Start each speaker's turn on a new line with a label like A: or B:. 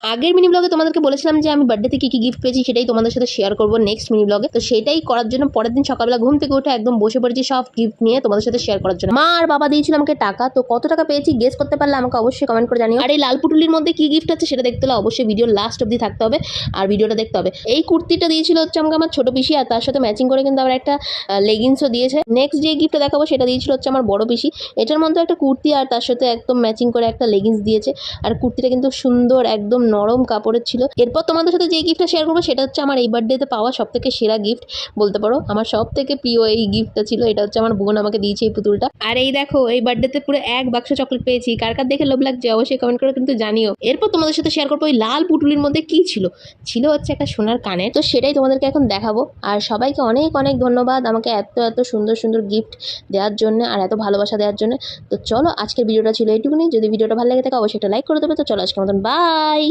A: আগের মিনি ব্লগে তোমাদেরকে বলেছিলাম যে আমি বার্থডেতে কি কি গিফট পেয়েছি সেটাই তোমাদের সাথে শেয়ার করবো নেক্সট মিনি ব্লগে। তো সেটাই করার জন্য পরের দিন সকালবেলা ঘুম থেকে উঠে একদম বসে পড়েছি সব গিফট নিয়ে তোমাদের সাথে শেয়ার করার জন্য। মা আর বাবা দিয়েছিল আমাকে টাকা, তো কত টাকা পেয়েছি গেস করতে পারলে আমাকে অবশ্যই কমেন্ট করে জানিও। আর এই লাল পুটুলির মধ্যে কি গিফট আছে সেটা দেখতে হলে অবশ্যই ভিডিও লাস্ট অব্দি থাকতে হবে আর ভিডিওটা দেখতে হবে। এই কুর্তিটা দিয়েছিল হচ্ছে আমাকে আমার ছোট পিসি, আর তার সাথে ম্যাচিং করে কিন্তু আবার একটা লেগিংসও দিয়েছে। নেক্সট যে গিফটটা দেখাবো সেটা দিয়েছিল হচ্ছে আমার বড় পিসি। এটার মধ্যে একটা কুর্তি আর তার সাথে একদম ম্যাচিং করে একটা লেগিংস দিয়েছে, আর কুর্তিটা কিন্তু সুন্দর একদম নরম কাপড়ের ছিল। এরপর তোমাদের সাথে যে গিফটটা শেয়ার করবো সেটা হচ্ছে আমার এই বার্থডেতে পাওয়া সব থেকে সেরা গিফট বলতে পারো। আমার সব থেকে প্রিয় এই গিফটটা ছিল, এটা হচ্ছে আমার বোন আমাকে দিয়েছে এই পুতুলটা। আর এই দেখো এই বার্থডেতে পুরো এক বাক্স চকলেট পেয়েছি, কার কার দেখে লোভ লাগছে অবশ্যই কমেন্ট করে কিন্তু জানিও। এরপর তোমাদের সাথে শেয়ার করবো ওই লাল পুটুলির মধ্যে কি ছিল। ছিল হচ্ছে একটা সোনার কানের, তো সেটাই তোমাদেরকে এখন দেখাবো। আর সবাইকে অনেক অনেক ধন্যবাদ আমাকে এত এত সুন্দর সুন্দর গিফট দেওয়ার জন্য আর এত ভালোবাসা দেওয়ার জন্য। তো চলো আজকের ভিডিওটা ছিল এইটুকুনি। যদি ভিডিওটা ভালো লেগে থাকে অবশ্যই একটা লাইক করে দেবে। তো চলো আজকের মতন বাই।